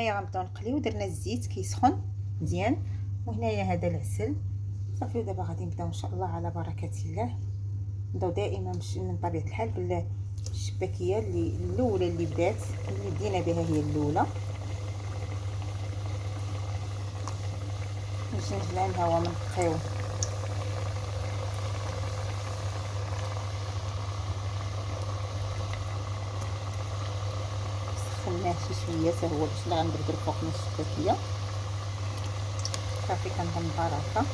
هنايا غنبداو نقليو. درنا الزيت كيسخن مزيان، وهنايا هذا العسل صافي. ودابا غادي نبداو ان شاء الله على بركه الله. نبداو دائما من طبيعه الحال بالشباكيه اللي الاولى اللي بدينا بها، هي الاولى. الجنجلان ها هو منقيو سخناه شي شويه حتى هو باش غنبردو الفوق من الشباكيه. صافي كنظن بركه.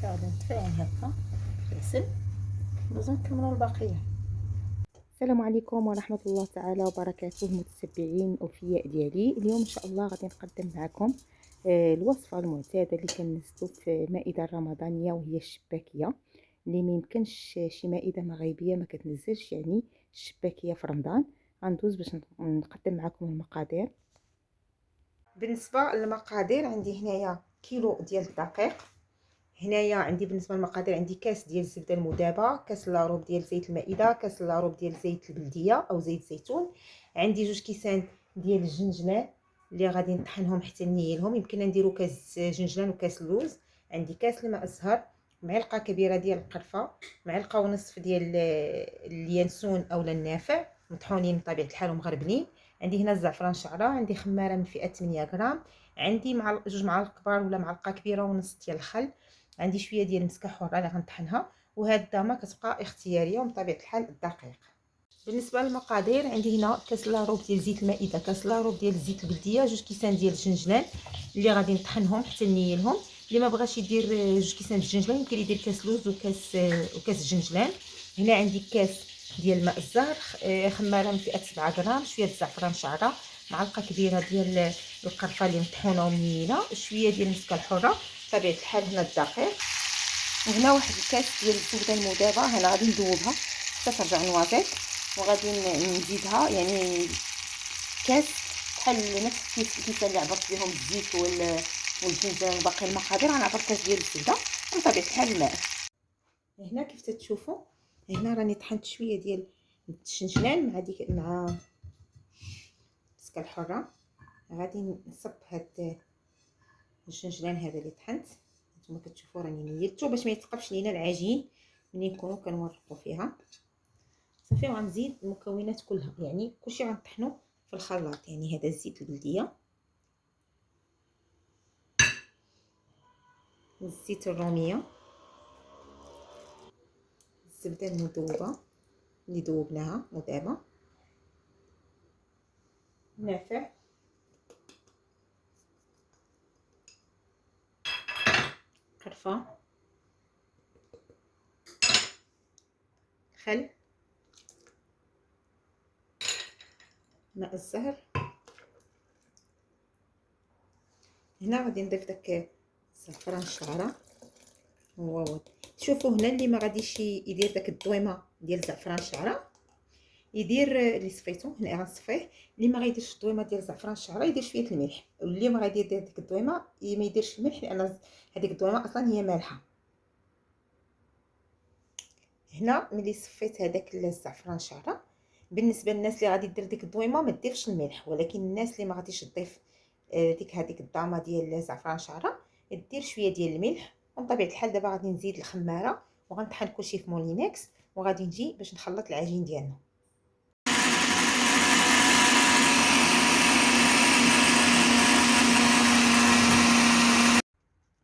غادي نطفيهم هكا العسل، ندوزو نكملو البقيه. السلام عليكم ورحمه الله تعالى وبركاته متتبعين اوفياء ديالي. اليوم ان شاء الله غادي نقدم معكم الوصفه المعتاده اللي كننزلو في مائده رمضانيه، وهي الشباكيه. اللي ميمكنش شي مائده مغربيه ما كتنزلش يعني الشباكيه في رمضان. غندوز باش نقدم معكم المقادير. بالنسبه للمقادير، عندي هنايا كيلو ديال الدقيق. هنايا عندي بالنسبه للمقادير، عندي كاس ديال الزبده المذابه، كاس لاروب ديال زيت المائده، كاس لاروب ديال زيت البلديه او زيت الزيتون. عندي 2 كيسان ديال الجنجلان اللي غادي نطحنهم حتى نيلهم. يمكن نديرو كاس جنجلان وكاس لوز. عندي كاس الماء الزهر، معلقه كبيره ديال القرفه، معلقه ونصف ديال اليانسون اولا النافع مطحونين بطبيعه الحال ومغربلين. عندي هنا الزعفران شعره، عندي خماره من فئه 8 غرام، عندي مع 2 معالق كبار ولا معلقه كبيره ونص ديال الخل، عندي شويه ديال المسكه حره اللي غنطحنها. وهاد الدامه كتبقى اختياريه ومن طبيعه الحال الدقيق. بالنسبه للمقادير، عندي هنا كاس لاروب ديال زيت المائده، كاس لاروب ديال زيت البلديه، 2 كيسان ديال الجنجلان اللي غادي نطحنهم حتى نيلهم. اللي ما بغاش يدير 2 كيسان الجنجلان يمكن يدير كاس لوز وكاس الجنجلان. هنا عندي كاس ديال الماء الزهر، خماره من فئه 7 غرام، شويه الزعفران شعره، معلقه كبيره ديال القرفه اللي مطحونه ومنيله، شويه ديال المسكه الحره، بطبيعه الحال هنا الدقيق. وهنا واحد الكاس ديال الزبده المذابه، هنا غادي ندوبها حتى ترجع نواطيط، وغادي نزيدها يعني كاس بحال نفس الكيسان اللي عبرت بهم الزيت والجنجان وباقي المقادير. غنعبر كاس ديال الزبده ومن طبيعه الحال الماء. هنا كيف تتشوفوا، هنا راني طحنت شويه ديال الشنجلان مع المسكه الحره. غادي نصب هاد الشنجلان هذا اللي طحنت. نتوما كتشوفوا راني نيلته باش ما يتقبش لينا العجين ملي نكونوا كنورقوا فيها. صافي، وغنزيد المكونات كلها، يعني كلشي غنطحنوا في الخلاط. يعني هذا الزيت البلديه، الزيت الروميه، الزبده المذوبه اللي ذوبناها مذابه، نافع، قرفة، خل، ماء الزهر. هنا غادي نضيف داك الزعفران الشعره. هو شوفوا هنا اللي ما غاديش يدير داك الدويمه ديال الزعفران الشعره يدير اللي صفيتو. هنا غنصفيه. اللي ما غيديرش الدويمه ديال الزعفران الشعره يدير شويه الملح، واللي ما غادي يدير ديك الدويمه ما يديرش الملح، لان هذيك الدويمه اصلا هي مالحه. هنا ملي صفيت هذاك الزعفران الشعره، بالنسبه للناس اللي غادي دير ديك الدويمه ما ديرش الملح، ولكن الناس اللي ما غاديش تضيف هذيك الضامه ديال الزعفران الشعره دير شويه ديال الملح. وبطبيعه الحال دابا غادي نزيد الخماره وغنطحن كلشي في مولينكس، وغادي نجي باش نخلط العجين ديالنا.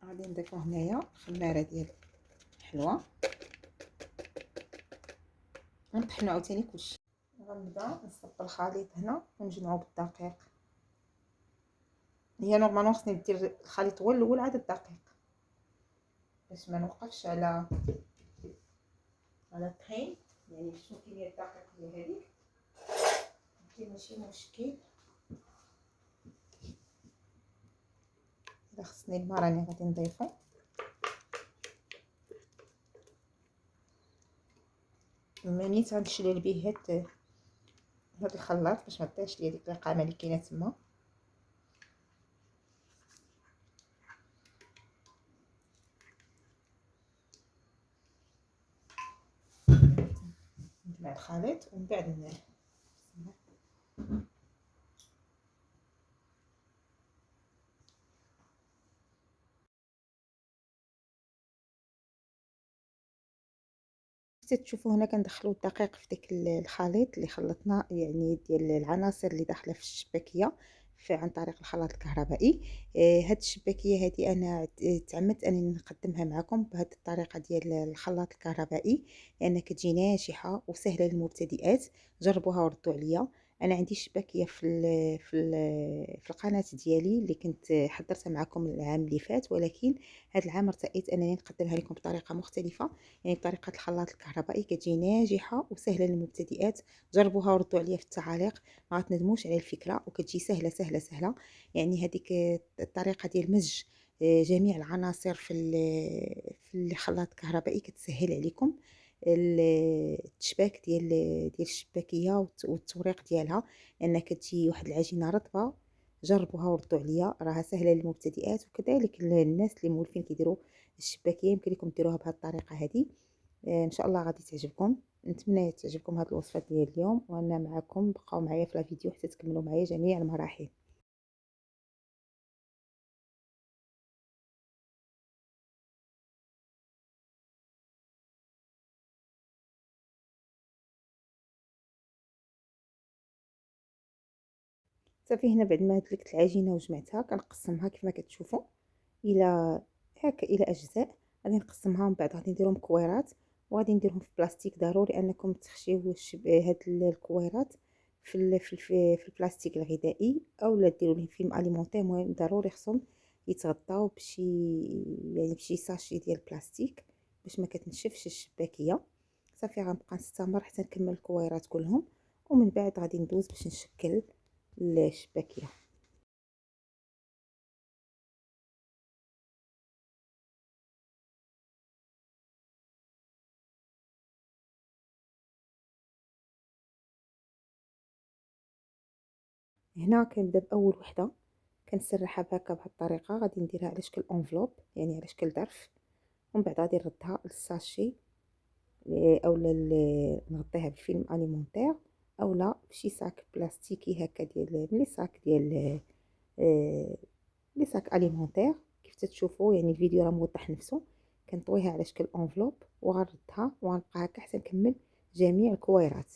غادي نضيفو هنايا الخماره ديال الحلوه ونطحنو عاوتاني كلشي. غنبدا نصب الخليط هنا ونجمعو بالدقيق. هي نورمالمون خصني ندير الخليط هو الاول عاد الدقيق باش ما نوقفش على الطحين. يعني شنو كميه الدقيق ديال هذيك كاين ماشي مشكل. الا خصني الماء راني غادي نضيفو. نيت غنشلل به هاد الخلاط باش ما طيحش ليا ديك القامه اللي كاينه تما. نجمع الخليط ومن بعد تشوفوا هنا كندخلوا الدقيق في داك الخليط اللي خلطنا، يعني ديال العناصر اللي داخله في الشباكيه عن طريق الخلاط الكهربائي. هاد الشباكيه هذه انا تعمدت انني نقدمها معكم بهذه الطريقه ديال الخلاط الكهربائي لان كتجي ناجحه وسهله للمبتدئات. جربوها وردوا عليا. انا عندي شباكيه في القناه ديالي اللي كنت حضرتها معكم العام اللي فات، ولكن هذا العام ارتئيت انني نقدمها لكم بطريقه مختلفه، يعني بطريقه الخلاط الكهربائي. كتجي ناجحه وسهله للمبتدئات. جربوها وردوا عليا في التعاليق، ما غتندموش على الفكره، وكتجي سهله سهله سهله. يعني هذيك الطريقه ديال مزج جميع العناصر في الخلاط الكهربائي كتسهل عليكم التشباك ديال الشباكيه والتوريق ديالها، لان كتجي واحد العجينه رطبه. جربوها وردوا عليا، راها سهله للمبتدئات، وكذلك الناس اللي مولفين كيديروا الشباكيه يمكن لكم ديروها بهذه الطريقه هذه. ان شاء الله غادي تعجبكم. نتمنى تعجبكم هذه الوصفه ديال اليوم، وانا معكم. بقاو معايا في الفيديو حتى تكملوا معايا جميع المراحل. صافي هنا بعد ما دلكت العجينه وجمعتها كنقسمها كيف ما كتشوفوا الى الى اجزاء. غادي نقسمها ومن بعد غادي نديرهم كويرات، وغادي نديرهم في بلاستيك. ضروري انكم تخشيو هاد الكويرات في البلاستيك الغذائي، اولا ديروا لهم فيلم اليمونتير. المهم ضروري خصهم يتغطاو بشي ساشي ديال البلاستيك باش ما كتنشفش الشباكيه. صافي غنبقى نستمر حتى نكمل الكويرات كلهم، ومن بعد غادي ندوز باش نشكل الشباكيه. هنا كنبدا باول وحده، كنسرحها بهكا بهاد الطريقه. غادي نديرها على شكل انفلوب، يعني على شكل ظرف، ومن بعد غادي نردها للساشي اولا نغطيها بفيلم اليمونتير، اولا بشي صاك بلاستيكي هكا ديال لي صاك ديال لي صاك اليمونتير. كيف تشوفوا يعني الفيديو راه موضح نفسه. كنطويها على شكل انفلوب وغنردها وغنبقى هكا حتى نكمل جميع الكويرات.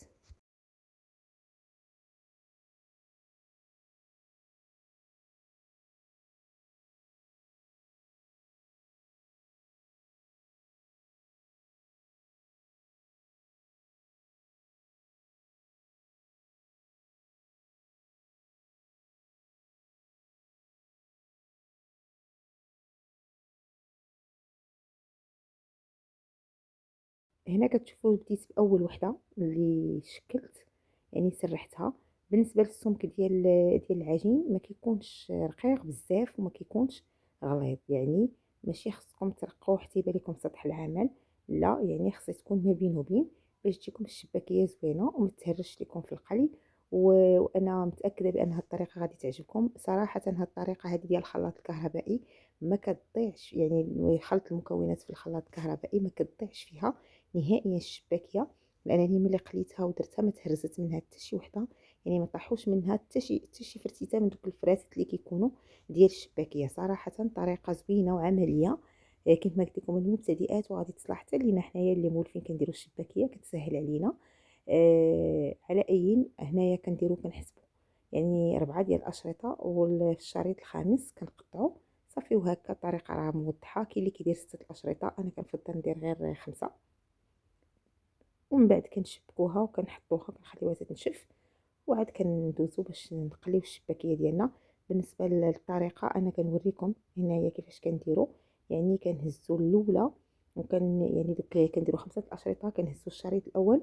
هنا كتشوفوا بديت باول وحده اللي شكلت، يعني سرحتها. بالنسبه للسمك ديال العجين ما كيكونش رقيق بزاف وما كيكونش غليظ، يعني ماشي خصكم ترقوا حتى يبان لكم سطح العمل، لا يعني خصها تكون ما بين وبين باش تجيكم الشباكيه زوينه وما تهرش لكم في القلي. وانا متاكده بان هذه الطريقه غادي تعجبكم صراحه. هذه الطريقه هذه ديال الخلاط الكهربائي ما كتضيعش، يعني خلط المكونات في الخلاط الكهربائي ما كتضيعش فيها نهائيا الشباكيه، لانني ملي قليتها ودرتها ما تهرزت منها حتى شي وحده، يعني ما طاحوش منها حتى شي فرتيته من دوك الفراتات اللي كيكونوا ديال الشباكيه. صراحه طريقه زوينه وعمليه، كما قلت لكم المبتدئات وغادي تصلح حتى لينا حنايا اللي مولفين كنديروا الشباكيه، كتسهل علينا. على اي هنايا كنحسبوا يعني 4 ديال الاشرطه، والشريط الخامس كنقطعو صافي. وهكا الطريقه راه موضحه. كاين اللي كيدير 6 الاشرطه، انا كنفضل ندير غير 5. ومن بعد كنشبكوها وكنحطوها كنخليوها تنشف، وعاد كندوزو باش نقليو الشباكيه ديالنا. بالنسبه للطريقه انا كنوريكم هنايا كيفاش كنديروا، يعني كنهزوا الاولى يعني دوك كنديروا 5 الاشرطه، كنهزوا الشريط الاول،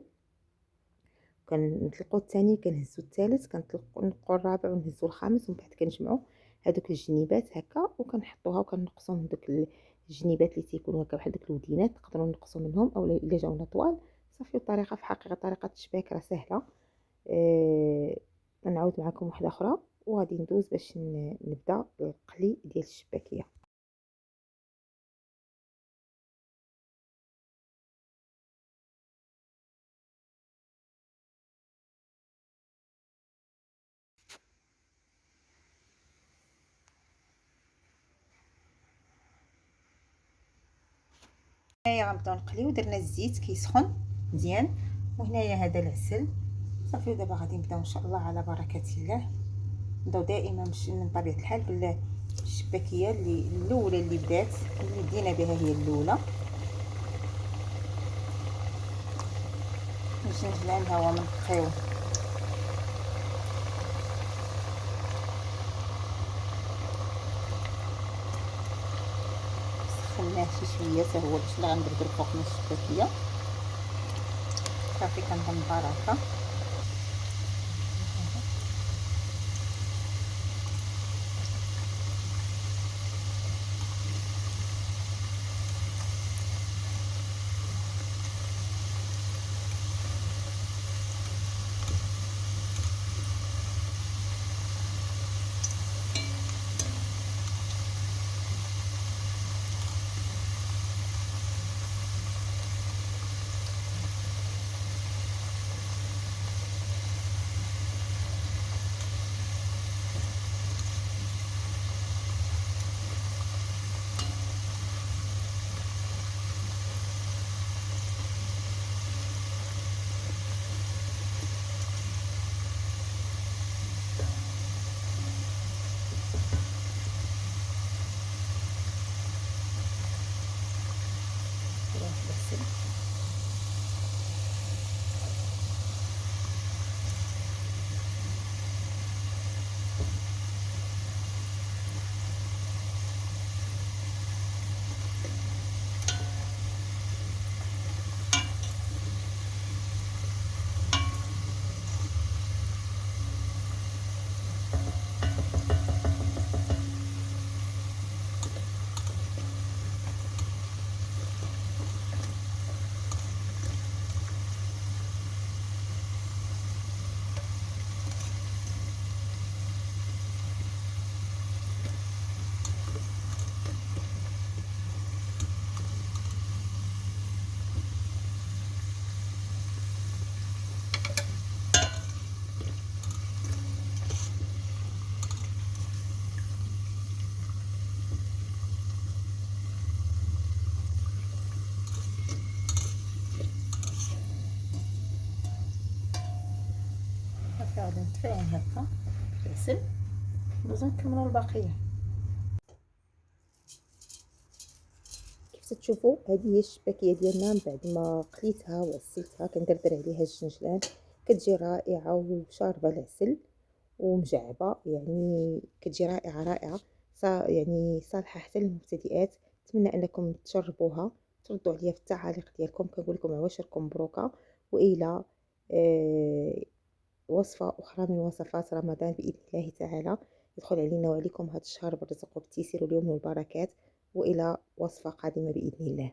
كنطلقوا الثاني، كنهزوا الثالث، كنطلقوا الرابع ونهزوا الخامس، ومن بعد كنجمعوا هذوك الجنيبات هكا وكنحطوها وكنقصوا من دوك الجنيبات اللي تيكونوا هكا بحال دوك الودينات، نقدروا نقصوا منهم او الا جاونا طوال صافي. الطريقه في حقيقه طريقه التشباك راه سهله. نعاود معكم واحده اخرى وغادي ندوز باش نبدا القلي ديال الشباكيه. هنايا غنبداو نقليو، درنا الزيت كيسخن مزيان، وهنايا هذا العسل صافي. ودابا غادي نبداو ان شاء الله على بركه الله. نبداو دائما من طبيعه الحال بالشباكيه اللي الاولى اللي بدات، اللي بدينا بها هي الاولى. نجي نجمع الهواء ونقيو سخناه شي شويه حتى هو باش لا غنبردو الفوق من الشباكيه صافي. كنظن بركه. صافي غادي نطفيهم هكا العسل، ندوزو نكملو البقيه. كيف تشوفوا هذه هي الشباكيه ديالنا من بعد ما قليتها وعسلتها، كندردر عليها الجنجلان، كتجي رائعه وشاربه العسل ومجعبه، يعني كتجي رائعه رائعه. يعني صالحه حتى للمبتدئات. نتمنى انكم تجربوها تردوا عليا في التعاليق ديالكم. كنقول لكم عواشركم مبروكه، والى وصفه اخرى من وصفات رمضان باذن الله تعالى يدخل علينا وعليكم هذا الشهر بالرزق والتيسير واليوم والبركات، والى وصفه قادمه باذن الله.